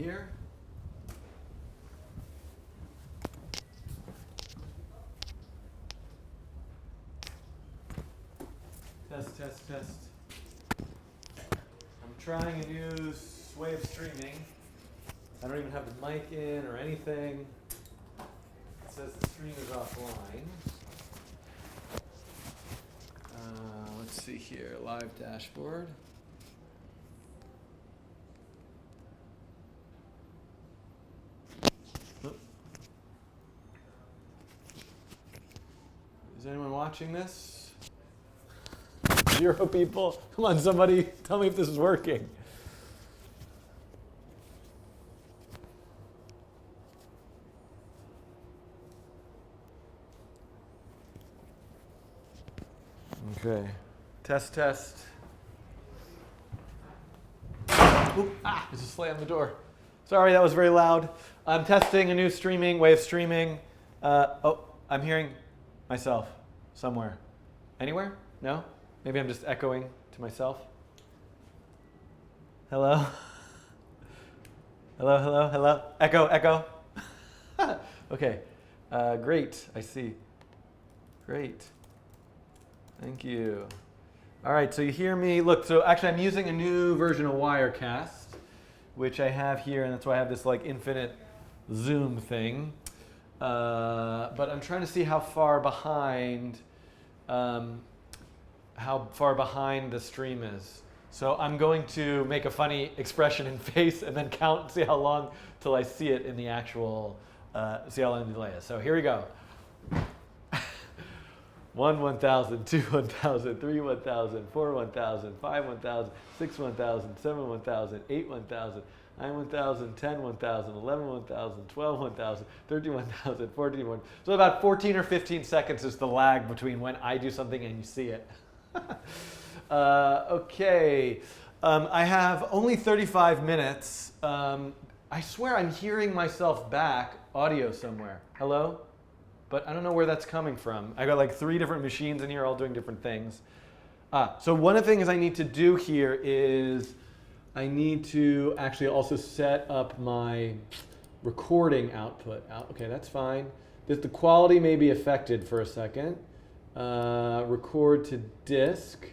here. Test, test, test. I'm trying a new way of streaming. I don't even have the mic in or anything. It says the stream is offline. Let's see here, live dashboard. Is anyone watching this? 0 people. Come on, somebody tell me if this is working. Okay. Test, test. Ooh, there's a sleigh on the door. Sorry, that was very loud. I'm testing a new way of streaming. Oh, I'm hearing myself somewhere. Anywhere? No? Maybe I'm just echoing to myself. Hello? Hello, hello, hello? Echo, echo. Okay. Great, I see. Great. Thank you. All right, so you hear me. Look, so actually I'm using a new version of Wirecast, which I have here, and that's why I have this like infinite zoom thing. But I'm trying to see how far behind the stream is. So I'm going to make a funny expression and face and then count, see how long till I see it in the actual, see how long the delay is. So here we go. 1, 1,000, 2, 1,000, 3, 1,000, 4, 1,000, 5, 1,000, 6, 1,000, 7, 1,000, 8, 1,000, 9, 1,000, 10, 1,000, 11, 1,000, 12, 1,000, 13, 1,000, 14, 1,000. So about 14 or 15 seconds is the lag between when I do something and you see it. Okay. I have only 35 minutes. I swear I'm hearing myself back audio somewhere. Hello? But I don't know where that's coming from. I got like 3 different machines in here all doing different things. So one of the things I need to do here is I need to actually also set up my recording output. Okay, that's fine. The quality may be affected for a second. Record to disk.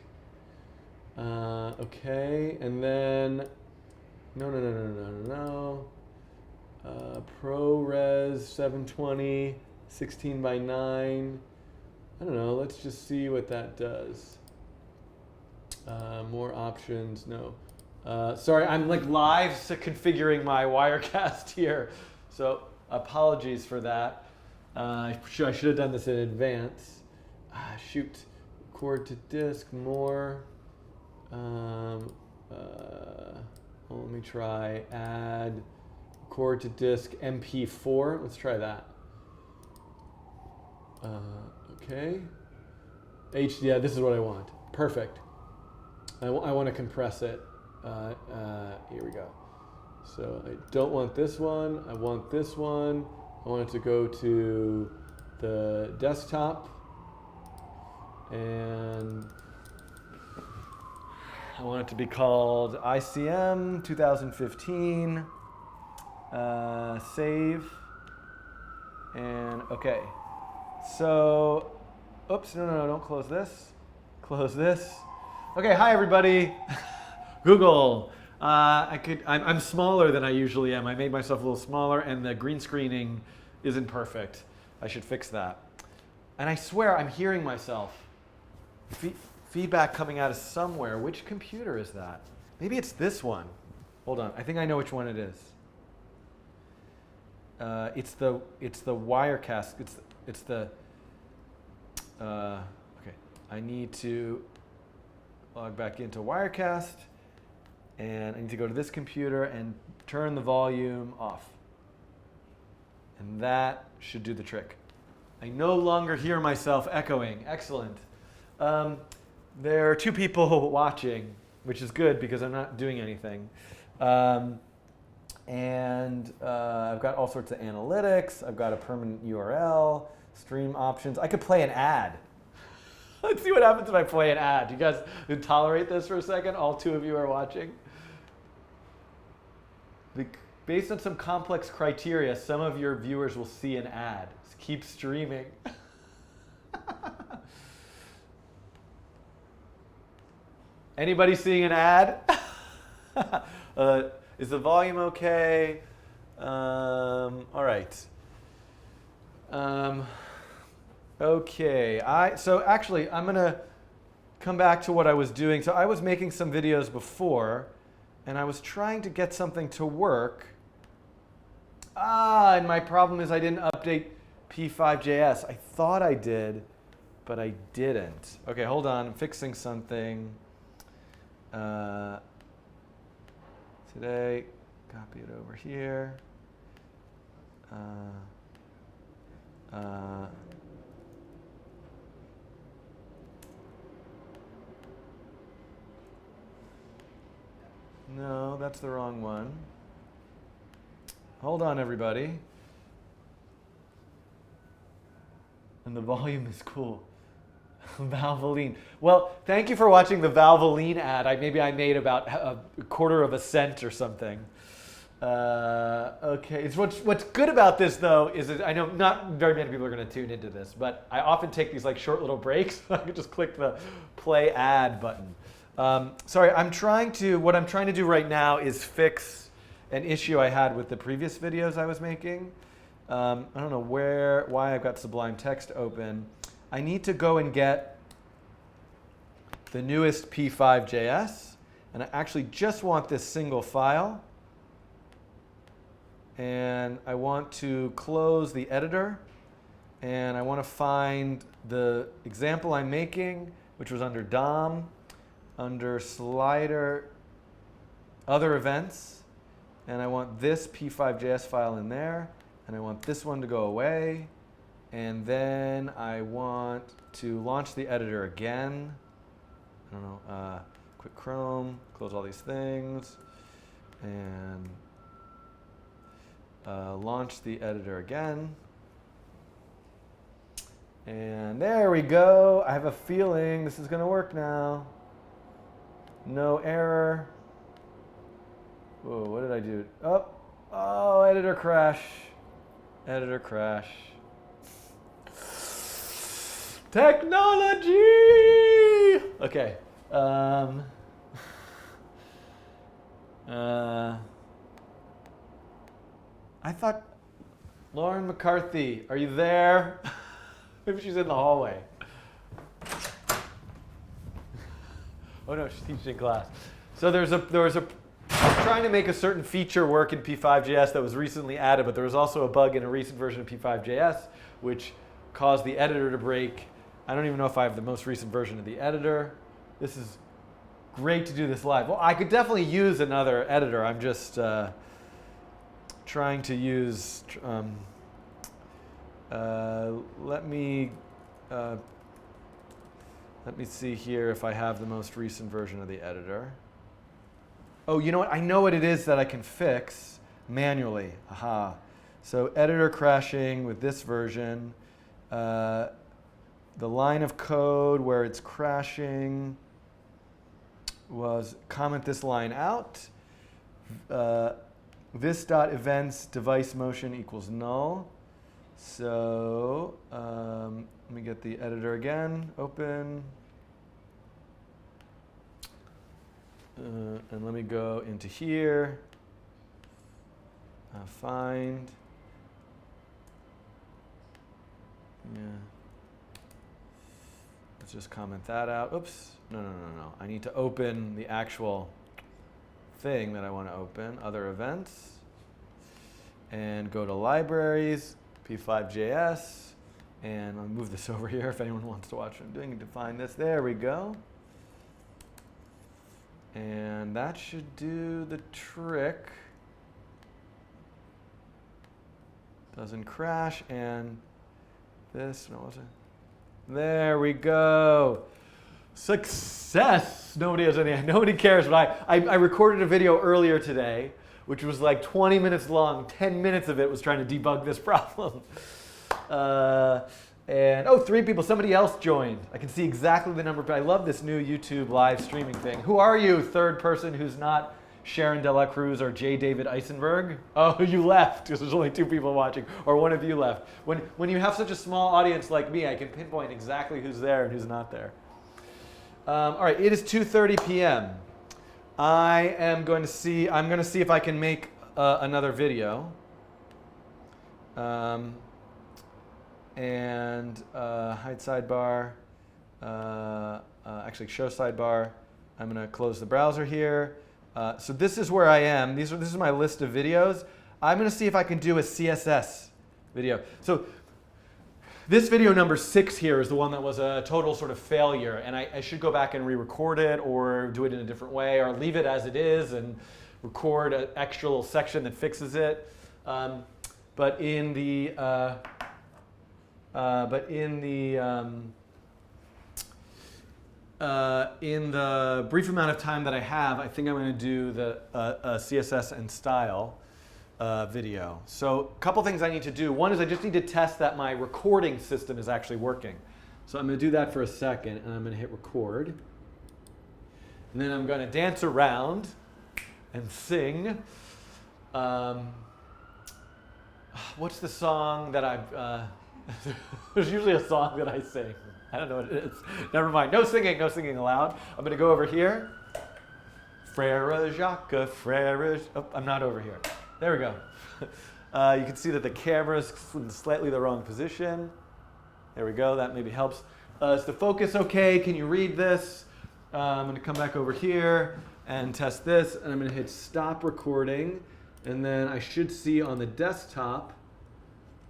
Okay, and then, no. ProRes 720. 16 by 9. I don't know. Let's just see what that does. More options. No. Sorry, I'm like live configuring my Wirecast here. So apologies for that. I should have done this in advance. Shoot. Record to disk. More. Let me try. Add. Record to disk MP4. Let's try that. Okay. Yeah, this is what I want. Perfect. I want to compress it. Here we go. So I don't want this one. I want this one. I want it to go to the desktop. And I want it to be called ICM 2015. Save. And okay. So, oops, no, don't close this. Close this. Okay, hi everybody. Google. I'm smaller than I usually am. I made myself a little smaller and the green screening isn't perfect. I should fix that. And I swear I'm hearing myself. Feedback coming out of somewhere. Which computer is that? Maybe it's this one. Hold on, I think I know which one it is. It's the Wirecast. Okay, I need to log back into Wirecast, and I need to go to this computer and turn the volume off. And that should do the trick. I no longer hear myself echoing. Excellent. There are 2 people watching, which is good because I'm not doing anything. And I've got all sorts of analytics. I've got a permanent URL, stream options. I could play an ad. Let's see what happens if I play an ad. You guys tolerate this for a second? All 2 of you are watching. based on some complex criteria, some of your viewers will see an ad. Just keep streaming. Anybody seeing an ad? Is the volume okay? All right. Okay. So actually, I'm going to come back to what I was doing. So I was making some videos before, and I was trying to get something to work. And my problem is I didn't update p5.js. I thought I did, but I didn't. Okay, hold on. I'm fixing something. Today, copy it over here. No, that's the wrong one. Hold on, everybody. And the volume is cool. Valvoline. Well, thank you for watching the Valvoline ad. Maybe I made about a quarter of a cent or something. Okay. What's good about this, though, is that I know not very many people are going to tune into this, but I often take these like short little breaks. I can just click the play ad button. Sorry, what I'm trying to do right now is fix an issue I had with the previous videos I was making. I don't know why I've got Sublime Text open. I need to go and get the newest p5.js, and I actually just want this single file. And I want to close the editor, and I want to find the example I'm making, which was under DOM, under slider, other events, and I want this p5.js file in there, and I want this one to go away. And then I want to launch the editor again. I don't know, quit Chrome, close all these things, and launch the editor again. And there we go. I have a feeling this is going to work now. No error. Whoa, what did I do? Oh, editor crash. Editor crash. Technology! Okay. I thought, Lauren McCarthy, are you there? Maybe she's in the hallway. Oh no, she's teaching class. So there was a trying to make a certain feature work in p5.js that was recently added, but there was also a bug in a recent version of p5.js which caused the editor to break. I don't even know if I have the most recent version of the editor. This is great to do this live. Well, I could definitely use another editor. I'm just trying to use, let me see here if I have the most recent version of the editor. Oh, you know what? I know what it is that I can fix manually. Aha. So editor crashing with this version. The line of code where it's crashing was comment this line out. This dot events device motion equals null. So let me get the editor again, open. And let me go into here, find. Yeah. Let's just comment that out. Oops. No. I need to open the actual thing that I want to open, other events, and go to libraries, p5.js, and I'll move this over here if anyone wants to watch what I'm doing. Define this. There we go. And that should do the trick. Doesn't crash, and this, what was it? There we go. Success. Nobody cares, but I recorded a video earlier today, which was like 20 minutes long. 10 minutes of it was trying to debug this problem. And oh, 3 people. Somebody else joined. I can see exactly the number. But I love this new YouTube live streaming thing. Who are you, third person who's not Sharon De La Cruz or J. David Eisenberg. Oh, you left because there's only 2 people watching, or one of you left. When you have such a small audience like me, I can pinpoint exactly who's there and who's not there. All right, it is 2:30 p.m. I'm going to see if I can make another video. And hide sidebar. Actually, show sidebar. I'm going to close the browser here. So this is where I am. This is my list of videos. I'm going to see if I can do a CSS video. So this video number 6 here is the one that was a total sort of failure, and I should go back and re-record it or do it in a different way or leave it as it is and record an extra little section that fixes it. But in the brief amount of time that I have, I think I'm going to do the CSS and style video. So a couple things I need to do. One is I just need to test that my recording system is actually working. So I'm going to do that for a second, and I'm going to hit record. And then I'm going to dance around and sing. What's the song that I've... there's usually a song that I sing. I don't know what it is. Never mind. No singing aloud. I'm going to go over here. Frère Jacques, Frère... Oh, I'm not over here. There we go. You can see that the camera's in slightly the wrong position. There we go. That maybe helps. Is the focus okay? Can you read this? I'm going to come back over here and test this. And I'm going to hit stop recording. And then I should see on the desktop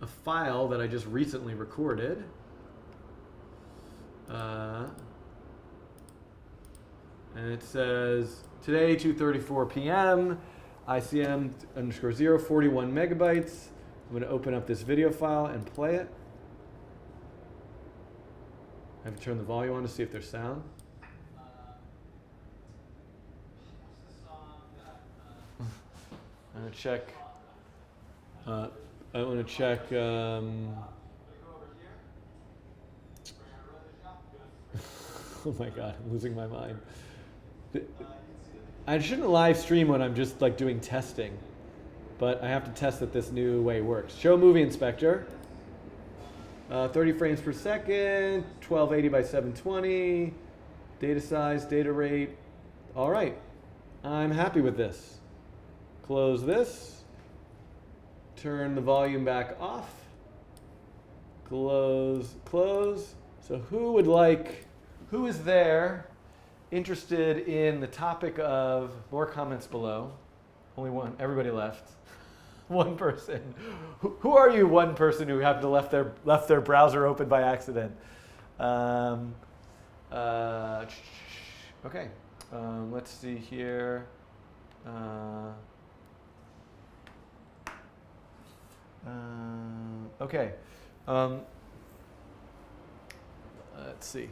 a file that I just recently recorded. And it says, today, 2:34 p.m., ICM _0, 41 megabytes. I'm going to open up this video file and play it. I have to turn the volume on to see if there's sound. I'm going to check. I want to check. Oh my God, I'm losing my mind. I shouldn't live stream when I'm just like doing testing, but I have to test that this new way works. Show movie inspector. 30 frames per second, 1280 by 720, data size, data rate. All right, I'm happy with this. Close this. Turn the volume back off. Close, close. So who is there interested in the topic of, more comments below. Only one, everybody left. One person. Who are you, one person who happened to left their browser open by accident? Okay, let's see here. Okay. Let's see.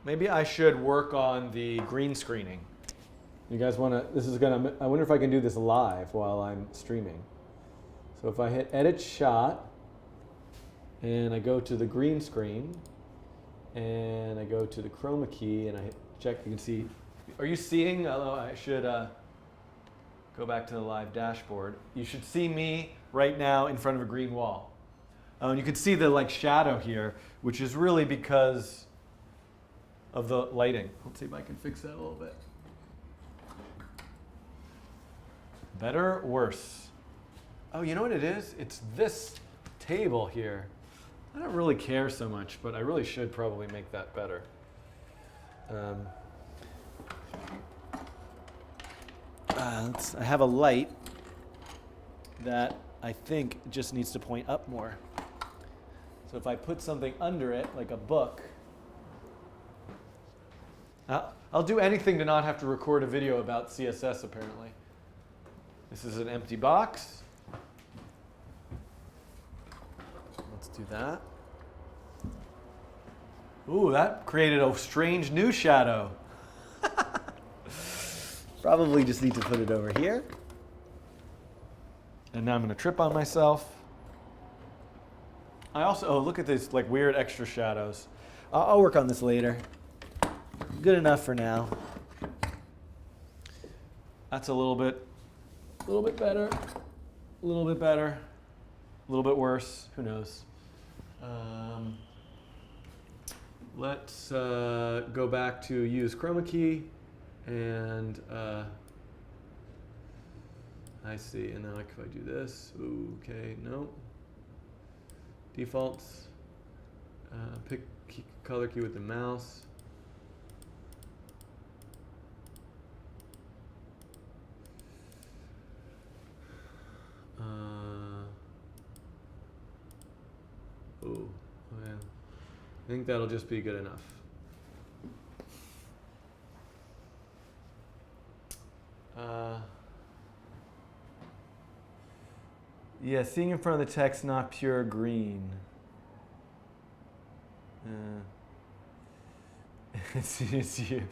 Maybe I should work on the green screening. You guys want to, I wonder if I can do this live while I'm streaming. So if I hit edit shot, and I go to the green screen, and I go to the chroma key, and I hit check, you can see, are you seeing, although I should go back to the live dashboard. You should see me right now in front of a green wall. And you can see the shadow here, which is really because of the lighting. Let's see if I can fix that a little bit. Better or worse? Oh, you know what it is? It's this table here. I don't really care so much, but I really should probably make that better. I have a light that I think just needs to point up more. So if I put something under it, like a book, I'll do anything to not have to record a video about CSS, apparently. This is an empty box. Let's do that. Ooh, that created a strange new shadow. Probably just need to put it over here. And now I'm going to trip on myself. I also, oh, look at these weird extra shadows. I'll work on this later. Good enough for now. That's a little bit better, a little bit better, a little bit worse. Who knows? Let's go back to use chroma key, and I see. And now if I do this, okay, no. Defaults. Pick color key with the mouse. Yeah. I think that'll just be good enough. Yeah, seeing in front of the text, not pure green. It's you.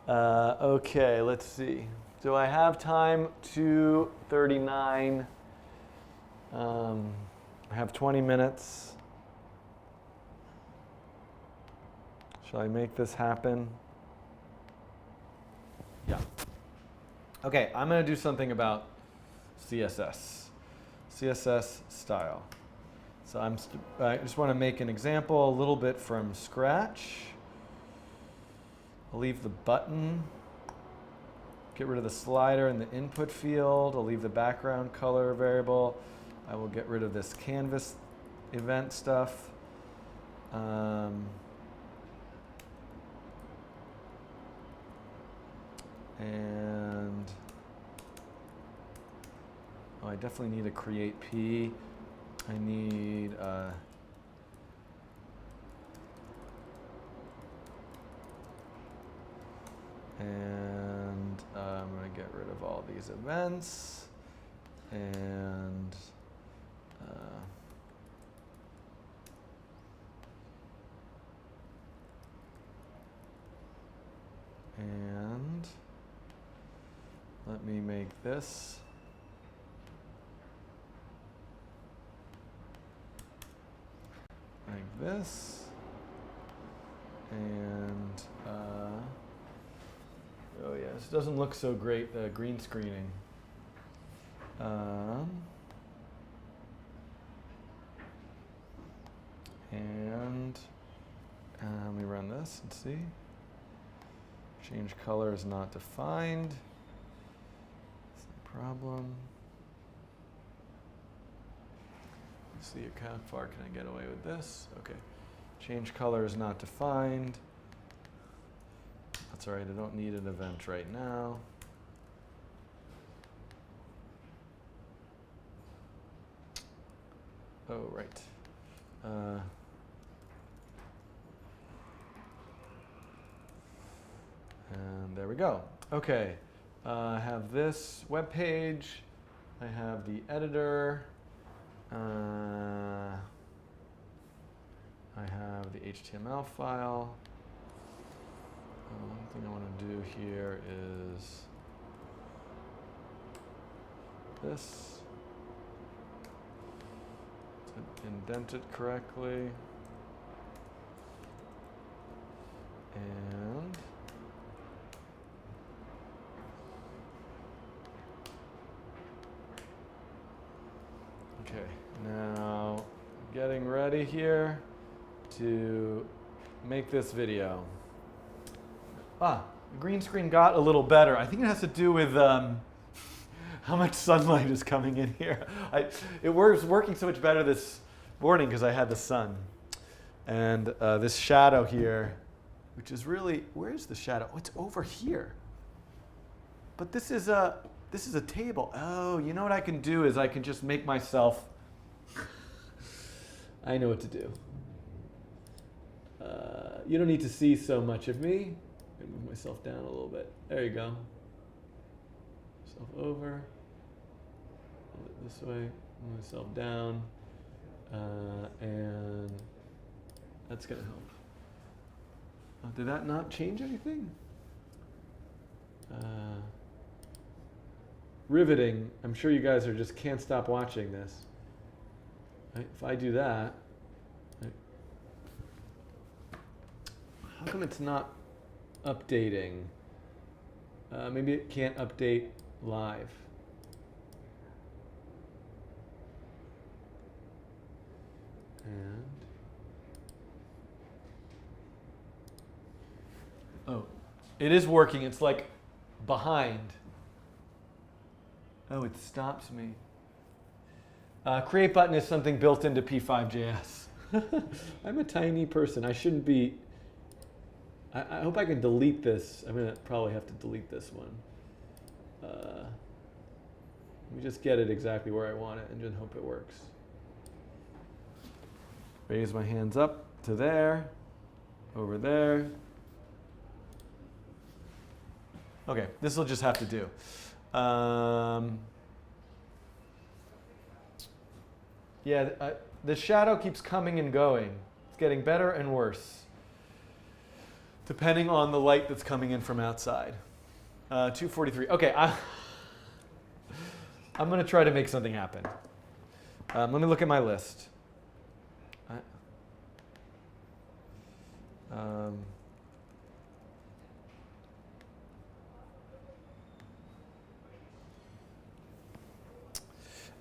Okay, let's see. Do I have time? 2:39. I have 20 minutes. Shall I make this happen? Yeah. Okay, I'm going to do something about CSS. CSS style. So I just want to make an example a little bit from scratch. I'll leave the button. Get rid of the slider in the input field. I'll leave the background color variable. I will get rid of this canvas event stuff. And I definitely need to create P. I need and I'm going to get rid of all these events, and let me make this like this, and oh yeah, this doesn't look so great, the green screening. And let me run this and see. Change color is not defined. That's the problem. Let's see how far can I get away with this. Okay. Change color is not defined. That's all right, I don't need an event right now. Oh, right. And there we go. Okay, I have this web page. I have the editor. I have the HTML file. One thing I want to do here is this. To indent it correctly. And okay, now getting ready here to make this video. The green screen got a little better. I think it has to do with how much sunlight is coming in here. It was working so much better this morning because I had the sun. And this shadow here, which is really, where's the shadow? Oh, it's over here. But this is a table. Oh, you know what I can do is I can just make myself, I know what to do. You don't need to see so much of me. I'm going to move myself down a little bit. There you go. Myself over. Move it this way. Move myself down. And that's going to help. Did that not change anything? Riveting. I'm sure you guys just can't stop watching this. Right? If I do that, right? How come it's not updating? Maybe it can't update live. And oh, it is working. It's like behind. Oh, it stops me. Create button is something built into p5.js. I'm a tiny person. I shouldn't be. I hope I can delete this. I'm going to probably have to delete this one. Let me just get it exactly where I want it and just hope it works. Raise my hands up to there, over there. Okay, this will just have to do. Yeah, the shadow keeps coming and going. It's getting better and worse, depending on the light that's coming in from outside. 243. Okay, I'm going to try to make something happen. Let me look at my list.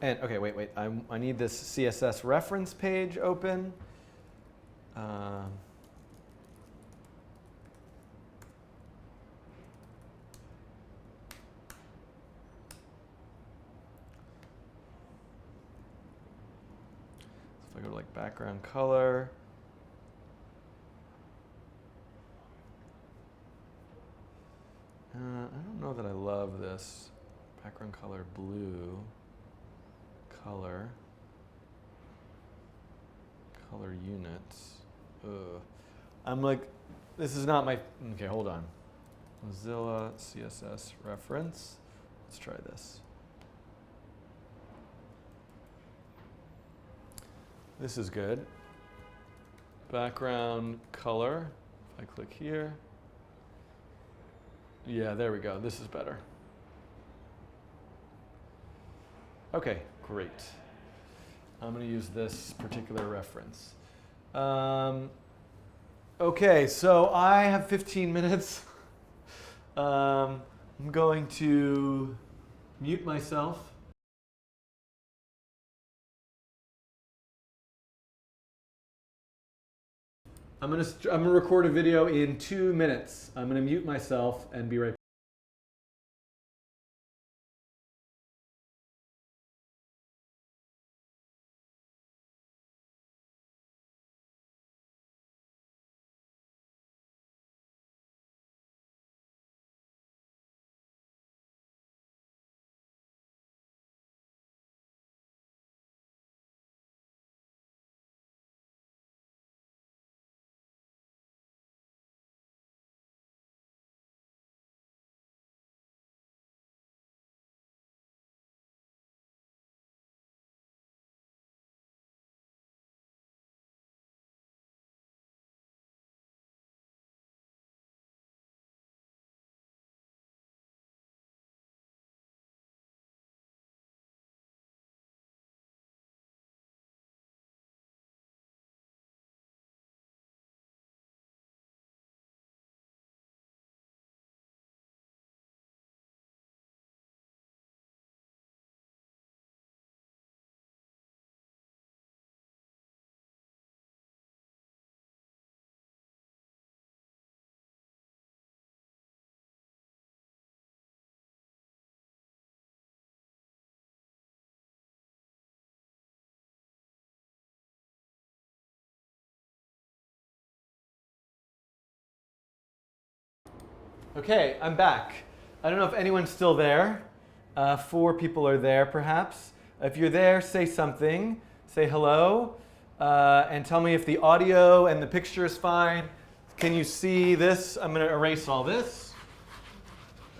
And okay, wait. I need this CSS reference page open. If I go to like background color. I don't know that I love this. Background color blue. Color units. Ugh. I'm like, this is not my, okay, hold on. Mozilla CSS reference. Let's try this. This is good. Background color. If I click here. Yeah, there we go. This is better. Okay, great. I'm going to use this particular reference. Okay, so I have 15 minutes. I'm going to mute myself. I'm going to record a video in 2 minutes. I'm going to mute myself and be right back. Okay, I'm back. I don't know if anyone's still there. 4 people are there, perhaps. If you're there, say something. Say hello. And tell me if the audio and the picture is fine. Can you see this? I'm going to erase all this.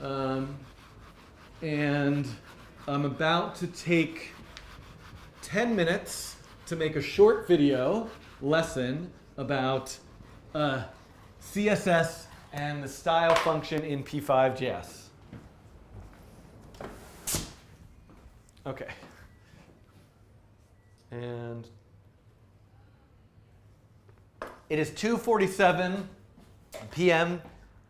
And I'm about to take 10 minutes to make a short video lesson about CSS and the style function in p5.js. Okay. And it is 2:47 p.m.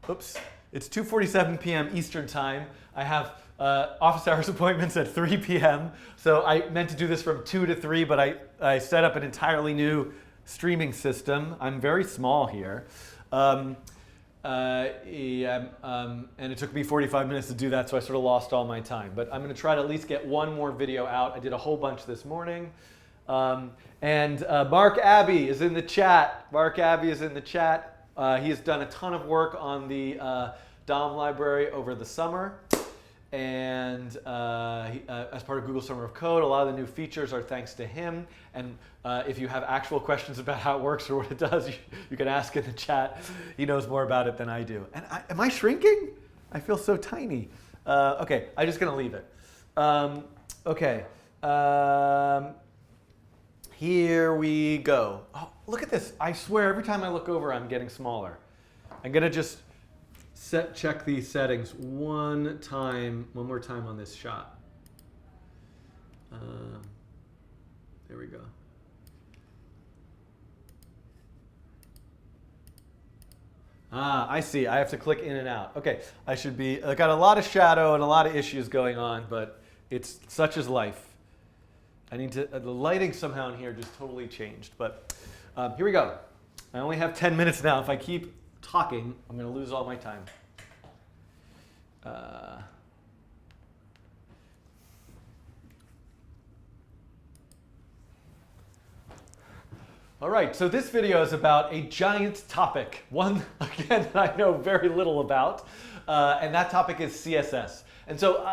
Oops. It's 2:47 p.m. Eastern time. I have office hours appointments at 3 p.m. So I meant to do this from 2 to 3, but I set up an entirely new streaming system. I'm very small here. And it took me 45 minutes to do that, so I sort of lost all my time. But I'm going to try to at least get one more video out. I did a whole bunch this morning. And Mark Abbey is in the chat. Mark Abbey is in the chat. He has done a ton of work on the DOM library over the summer. And as part of Google Summer of Code, a lot of the new features are thanks to him. And if you have actual questions about how it works or what it does, you can ask in the chat. He knows more about it than I do. And am I shrinking? I feel so tiny. Okay, I'm just going to leave it. Okay. Here we go. Oh, look at this. I swear every time I look over, I'm getting smaller. I'm going to just check these settings one more time on this shot. There we go. I see. I have to click in and out. Okay, I got a lot of shadow and a lot of issues going on, but it's such is life. I need to, the lighting somehow in here just totally changed, but here we go. I only have 10 minutes now. If I keep talking, I'm going to lose all my time. All right, so this video is about a giant topic, one, again, that I know very little about, and that topic is CSS. And so,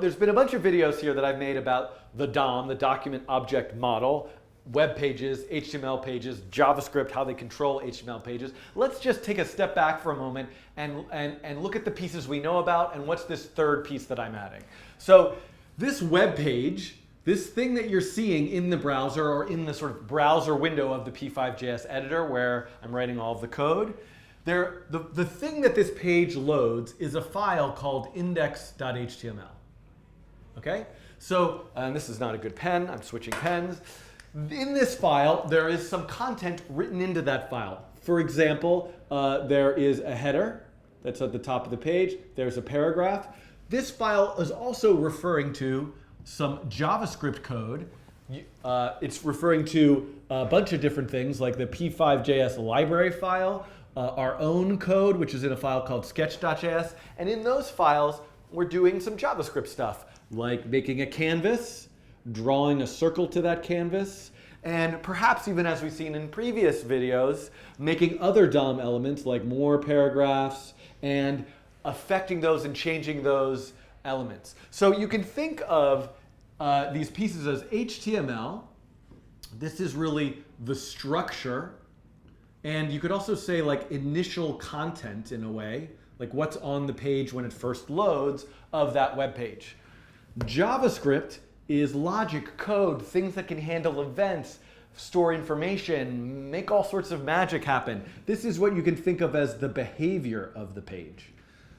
there's been a bunch of videos here that I've made about the DOM, the Document Object Model, web pages, HTML pages, JavaScript, how they control HTML pages. Let's just take a step back for a moment and look at the pieces we know about and what's this third piece that I'm adding. So this web page, this thing that you're seeing in the browser or in the sort of browser window of the p5.js editor where I'm writing all of the code, the thing that this page loads is a file called index.html. Okay? So, and this is not a good pen, I'm switching pens. In this file, there is some content written into that file. For example, there is a header that's at the top of the page. There's a paragraph. This file is also referring to some JavaScript code. It's referring to a bunch of different things like the p5.js library file, our own code, which is in a file called sketch.js. And in those files, we're doing some JavaScript stuff, like making a canvas, drawing a circle to that canvas, and perhaps even as we've seen in previous videos, making other DOM elements like more paragraphs and affecting those and changing those elements. So you can think of these pieces as HTML. This is really the structure. And you could also say like initial content in a way, like what's on the page when it first loads of that web page. JavaScript is logic, code, things that can handle events, store information, make all sorts of magic happen. This is what you can think of as the behavior of the page.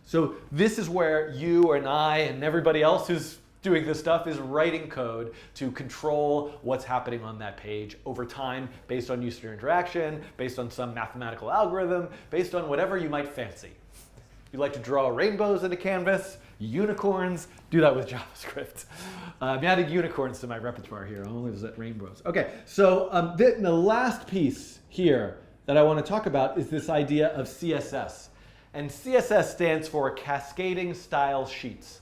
So this is where you and I and everybody else who's doing this stuff is writing code to control what's happening on that page over time based on user interaction, based on some mathematical algorithm, based on whatever you might fancy. You like to draw rainbows in a canvas, unicorns, do that with JavaScript. I'm adding unicorns to my repertoire here. I only was at rainbows. Okay, so the last piece here that I want to talk about is this idea of CSS. And CSS stands for Cascading Style Sheets.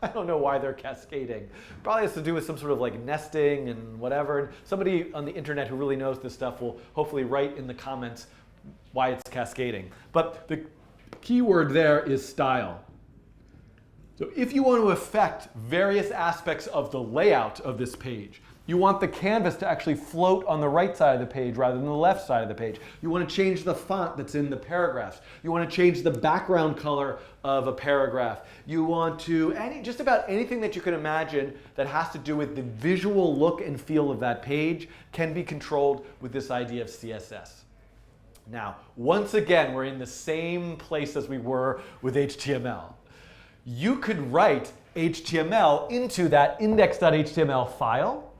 I don't know why they're cascading. Probably has to do with some sort of like nesting and whatever. And somebody on the internet who really knows this stuff will hopefully write in the comments why it's cascading. But the key word there is style. So if you want to affect various aspects of the layout of this page, you want the canvas to actually float on the right side of the page rather than the left side of the page. You want to change the font that's in the paragraphs. You want to change the background color of a paragraph. You want to, just about anything that you can imagine that has to do with the visual look and feel of that page can be controlled with this idea of CSS. Now, once again, we're in the same place as we were with HTML. You could write HTML into that index.html file,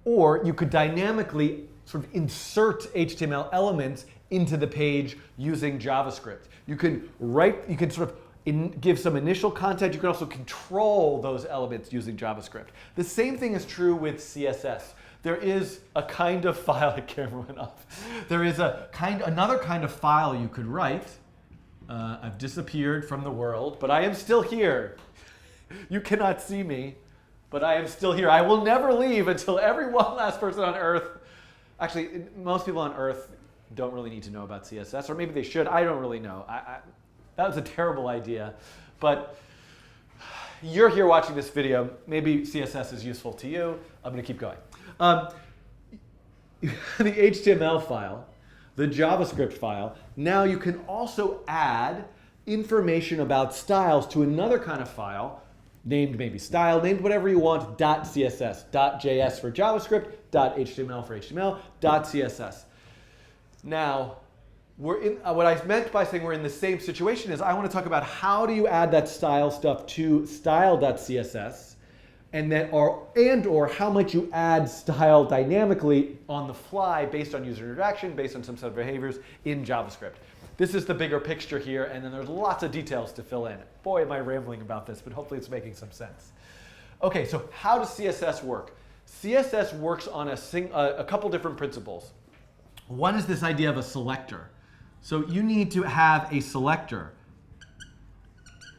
or you could dynamically sort of insert HTML elements into the page using JavaScript. You can sort of give some initial content. You can also control those elements using JavaScript. The same thing is true with CSS. There is a kind of file, the camera went off. There is another kind of file you could write. I've disappeared from the world, but I am still here. You cannot see me, but I am still here. I will never leave until every one last person on Earth, actually, most people on Earth don't really need to know about CSS, or maybe they should. I don't really know. That was a terrible idea, but you're here watching this video. Maybe CSS is useful to you. I'm going to keep going. The HTML file, the JavaScript file, now you can also add information about styles to another kind of file, named maybe style, named whatever you want, .css, .js for JavaScript, .html for HTML, .css. Now, what I meant by saying we're in the same situation is I want to talk about how do you add that style stuff to style.css, or how much you add style dynamically on the fly based on user interaction, based on some set of behaviors in JavaScript. This is the bigger picture here, and then there's lots of details to fill in. Boy, am I rambling about this, but hopefully it's making some sense. Okay, so how does CSS work? CSS works on a couple different principles. One is this idea of a selector. So you need to have a selector,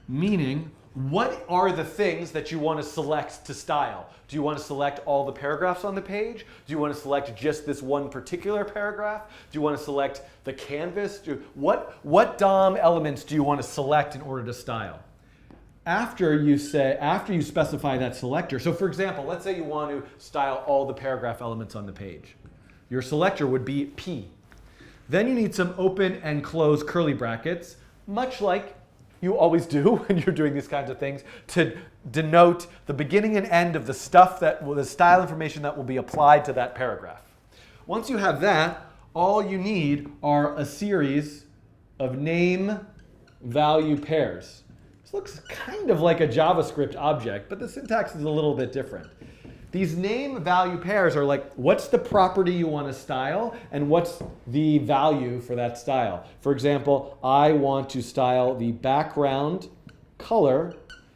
meaning what are the things that you want to select to style? Do you want to select all the paragraphs on the page? Do you want to select just this one particular paragraph? Do you want to select the canvas? What DOM elements do you want to select in order to style? After you specify that selector, so for example, let's say you want to style all the paragraph elements on the page. Your selector would be P. Then you need some open and close curly brackets, much like you always do when you're doing these kinds of things, to denote the beginning and end of the style information that will be applied to that paragraph. Once you have that, all you need are a series of name value pairs. This looks kind of like a JavaScript object, but the syntax is a little bit different. These name value pairs are like, what's the property you want to style and what's the value for that style? For example, I want to style the background color,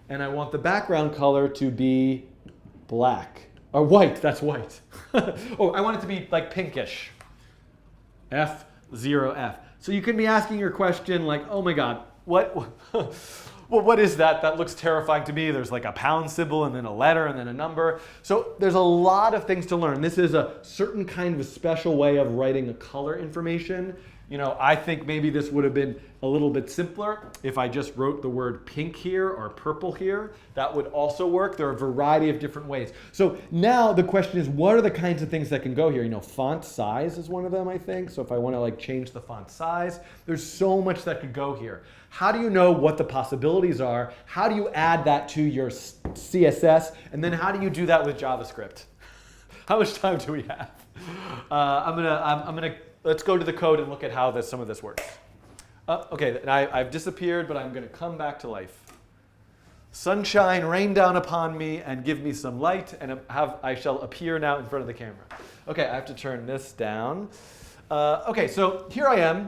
and I want the background color to be black. Or white, that's white. Oh, I want it to be like pinkish. F0F. So you can be asking your question like, oh my God, what is that? That looks terrifying to me. There's like a pound symbol and then a letter and then a number. So there's a lot of things to learn. This is a certain kind of a special way of writing a color information. You know, I think maybe this would have been a little bit simpler if I just wrote the word pink here or purple here. That would also work. There are a variety of different ways. So now the question is, what are the kinds of things that can go here? You know, font size is one of them, I think. So if I want to like change the font size, there's so much that could go here. How do you know what the possibilities are? How do you add that to your CSS? And then how do you do that with JavaScript? How much time do we have? Let's go to the code and look at how some of this works. Okay, and I've disappeared, but I'm going to come back to life. Sunshine, rain down upon me and give me some light, and I shall appear now in front of the camera. Okay, I have to turn this down. Okay, so here I am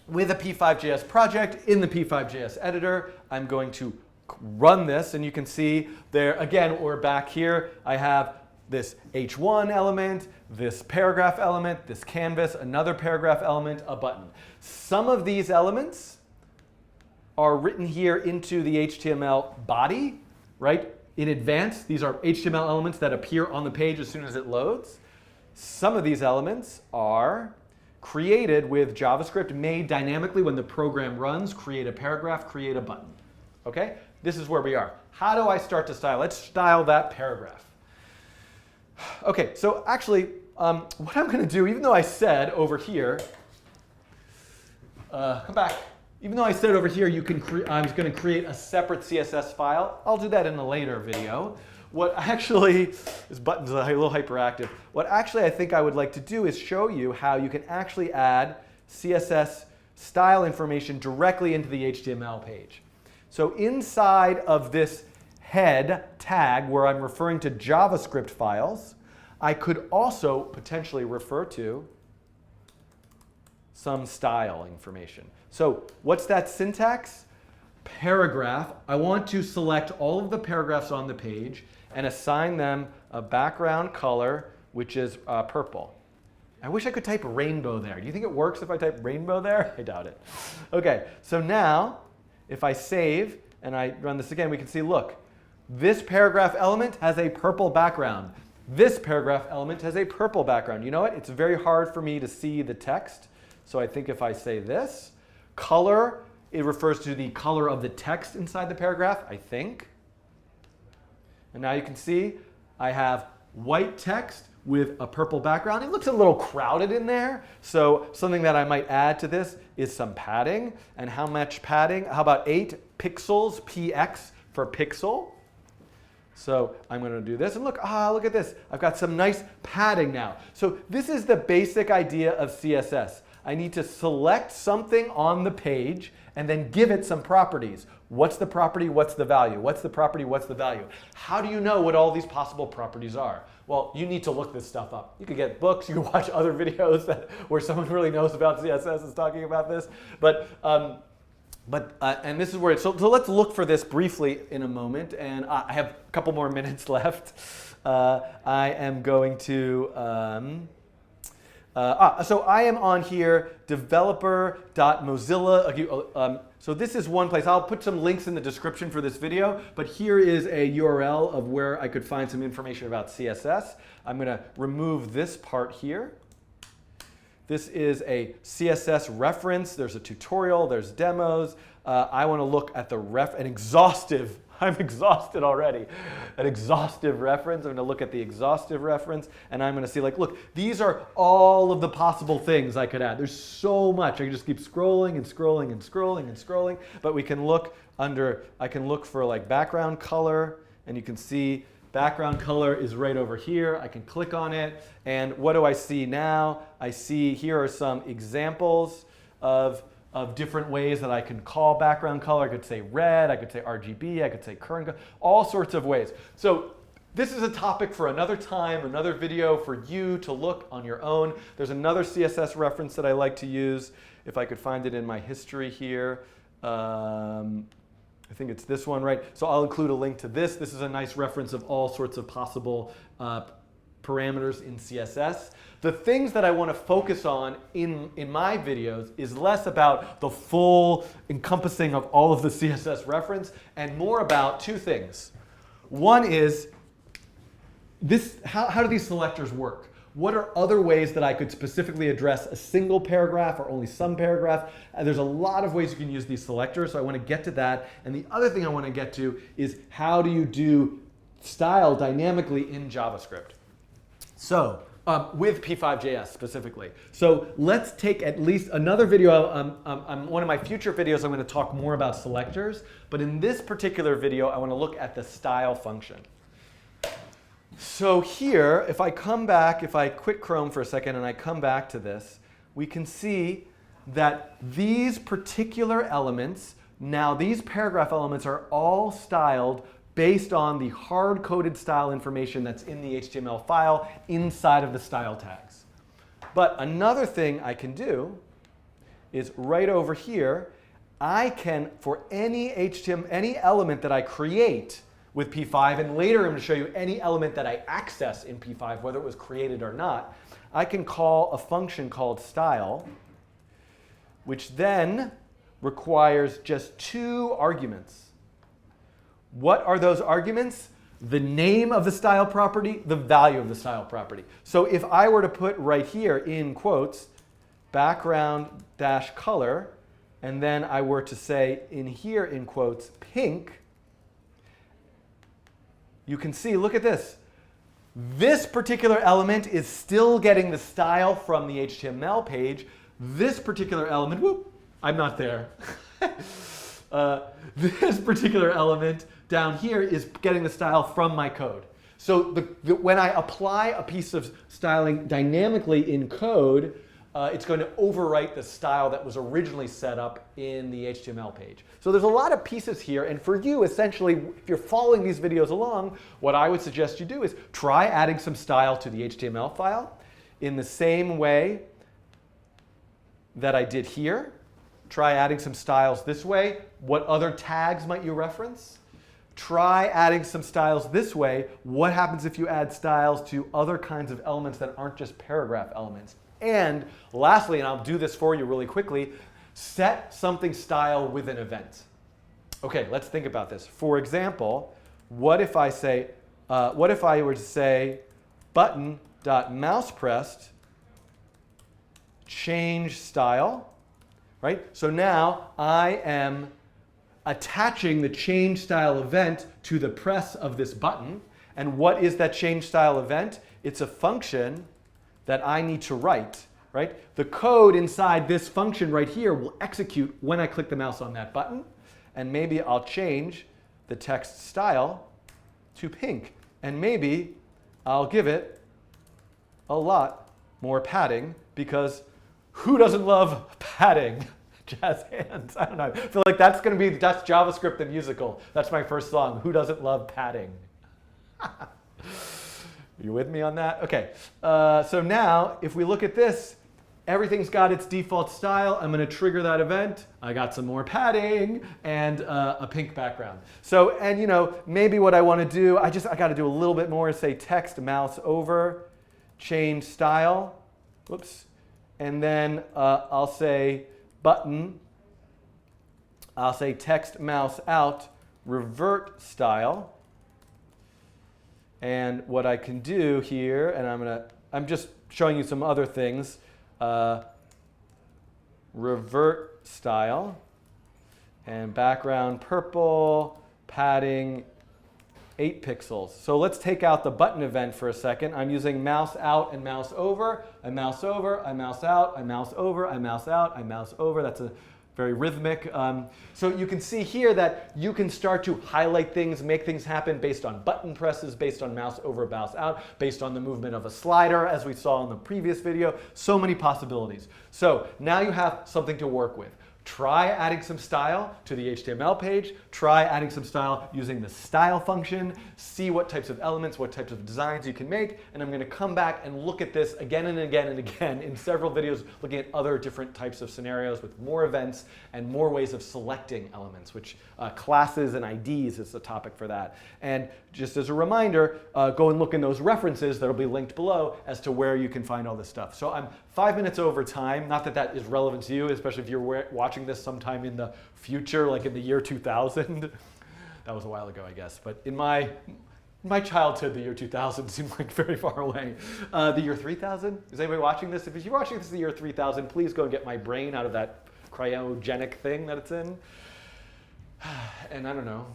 with a p5.js project in the p5.js editor. I'm going to run this, and you can see there, again, we're back here. I have this h1 element, this paragraph element, this canvas, another paragraph element, a button. Some of these elements are written here into the HTML body, right? In advance, these are HTML elements that appear on the page as soon as it loads. Some of these elements are created with JavaScript, made dynamically when the program runs, create a paragraph, create a button. Okay? This is where we are. How do I start to style? Let's style that paragraph. Okay, so actually, what I'm going to do, even though I said over here, come back. Even though I said over here, I'm going to create a separate CSS file. I'll do that in a later video. What actually, this button's a little hyperactive. What actually I think I would like to do is show you how you can actually add CSS style information directly into the HTML page. So inside of this head tag where I'm referring to JavaScript files, I could also potentially refer to some style information. So what's that syntax? Paragraph. I want to select all of the paragraphs on the page and assign them a background color, which is purple. I wish I could type rainbow there. Do you think it works if I type rainbow there? I doubt it. Okay, so now if I save and I run this again, we can see, look, this paragraph element has a purple background. This paragraph element has a purple background. You know what? It's very hard for me to see the text. So I think if I say this, color, it refers to the color of the text inside the paragraph, I think. And now you can see I have white text with a purple background. It looks a little crowded in there. So something that I might add to this is some padding. And how much padding? How about 8 pixels, px for pixel? So I'm going to do this, and look at this. I've got some nice padding now. So this is the basic idea of CSS. I need to select something on the page and then give it some properties. What's the property? What's the value? What's the property? What's the value? How do you know what all these possible properties are? Well, you need to look this stuff up. You could get books. You can watch other videos where someone really knows about CSS is talking about this. And this is where so let's look for this briefly in a moment. And I have a couple more minutes left. I am going to, so I am on here, developer.mozilla. So this is one place. I'll put some links in the description for this video, but here is a URL of where I could find some information about CSS. I'm going to remove this part here. This is a CSS reference. There's a tutorial. There's demos. I want to look at an exhaustive, I'm exhausted already, an exhaustive reference. I'm going to look at the exhaustive reference, and I'm going to see, like, look, these are all of the possible things I could add. There's so much. I can just keep scrolling and scrolling and scrolling and scrolling, but we can look under, I can look for like background color, and you can see background color is right over here. I can click on it, and what do I see now? I see here are some examples of different ways that I can call background color. I could say red, I could say RGB, I could say current color, all sorts of ways. So this is a topic for another time, another video for you to look on your own. There's another CSS reference that I like to use. If I could find it in my history here. I think it's this one, right? So I'll include a link to this. This is a nice reference of all sorts of possible parameters in CSS. The things that I want to focus on in my videos is less about the full encompassing of all of the CSS reference and more about two things. One is how do these selectors work? What are other ways that I could specifically address a single paragraph or only some paragraph? There's a lot of ways you can use these selectors, so I want to get to that. And the other thing I want to get to is how do you do style dynamically in JavaScript? So with p5.js specifically. So let's take at least another video. One of my future videos, I'm going to talk more about selectors. But in this particular video, I want to look at the style function. So here, if I come back, if I quit Chrome for a second and I come back to this, we can see that these particular elements, now these paragraph elements are all styled based on the hard-coded style information that's in the HTML file inside of the style tags. But another thing I can do is right over here, I can, for any element that I create with P5, and later I'm going to show you any element that I access in P5, whether it was created or not, I can call a function called style, which then requires just 2 arguments. What are those arguments? The name of the style property, the value of the style property. So if I were to put right here in quotes, background-color, and then I were to say in here in quotes, pink, you can see, look at this. This particular element is still getting the style from the HTML page. This particular element, whoop, I'm not there. This particular element down here is getting the style from my code. So when I apply a piece of styling dynamically in code, it's going to overwrite the style that was originally set up in the HTML page. So there's a lot of pieces here, and for you, essentially, if you're following these videos along, what I would suggest you do is try adding some style to the HTML file in the same way that I did here. Try adding some styles this way. What other tags might you reference? Try adding some styles this way. What happens if you add styles to other kinds of elements that aren't just paragraph elements? And lastly, and I'll do this for you really quickly, set something style with an event. Okay, let's think about this. For example, what if I were to say button.mousepressed change style, right? So now I am attaching the change style event to the press of this button. And what is that change style event? It's a function that I need to write, right? The code inside this function right here will execute when I click the mouse on that button. And maybe I'll change the text style to pink. And maybe I'll give it a lot more padding, because who doesn't love padding? Jazz hands. I don't know. I feel like that's JavaScript the musical. That's my first song. Who doesn't love padding? You with me on that? Okay. So now, if we look at this, everything's got its default style. I'm going to trigger that event. I got some more padding and a pink background. So, and maybe what I want to do, I got to do a little bit more. Say text mouse over, change style. Whoops. And then I'll say button. I'll say text mouse out, revert style. And what I can do here, and I'm just showing you some other things. Revert style, and background purple, padding 8 pixels. So let's take out the button event for a second. I'm using mouse out and mouse over. I mouse over, I mouse out, I mouse over, I mouse out, I mouse over. That's a very rhythmic. So you can see here that you can start to highlight things, make things happen based on button presses, based on mouse over, mouse out, based on the movement of a slider, as we saw in the previous video. So many possibilities. So now you have something to work with. Try adding some style to the HTML page. Try adding some style using the style function. See what types of elements, what types of designs you can make. And I'm going to come back and look at this again and again and again in several videos, looking at other different types of scenarios with more events and more ways of selecting elements, which classes and IDs is the topic for that. And just as a reminder, go and look in those references that'll be linked below as to where you can find all this stuff. So I'm 5 minutes over time. Not that that is relevant to you, especially if you're watching this sometime in the future, like in the year 2000. That was a while ago, I guess. But in my childhood, the year 2000 seemed like very far away. The year 3000? Is anybody watching this? If you're watching this in the year 3000, please go and get my brain out of that cryogenic thing that it's in. And I don't know.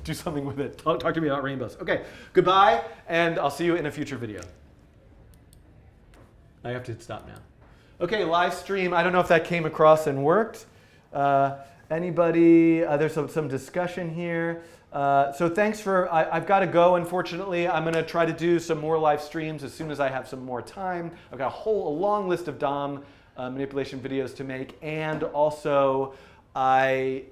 Do something with it. Talk to me about rainbows. Okay, goodbye, and I'll see you in a future video. I have to hit stop now. Okay, live stream. I don't know if that came across and worked. Anybody? There's some discussion here. So thanks for, I've got to go, unfortunately. I'm going to try to do some more live streams as soon as I have some more time. I've got a long list of DOM manipulation videos to make, and also I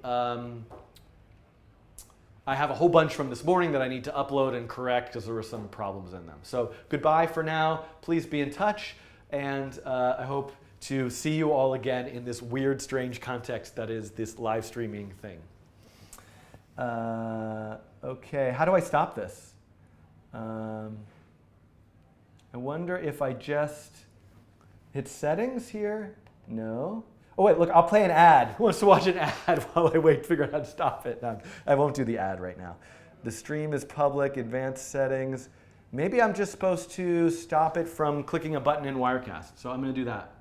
have a whole bunch from this morning that I need to upload and correct because there were some problems in them. So goodbye for now. Please be in touch, and I hope to see you all again in this weird, strange context that is this live streaming thing. Okay, how do I stop this? I wonder if I just hit settings here? No. Oh wait, look, I'll play an ad. Who wants to watch an ad while I wait to figure out how to stop it? No, I won't do the ad right now. The stream is public, advanced settings. Maybe I'm just supposed to stop it from clicking a button in Wirecast. So I'm going to do that.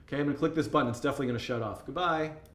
Okay, I'm going to click this button. It's definitely going to shut off. Goodbye.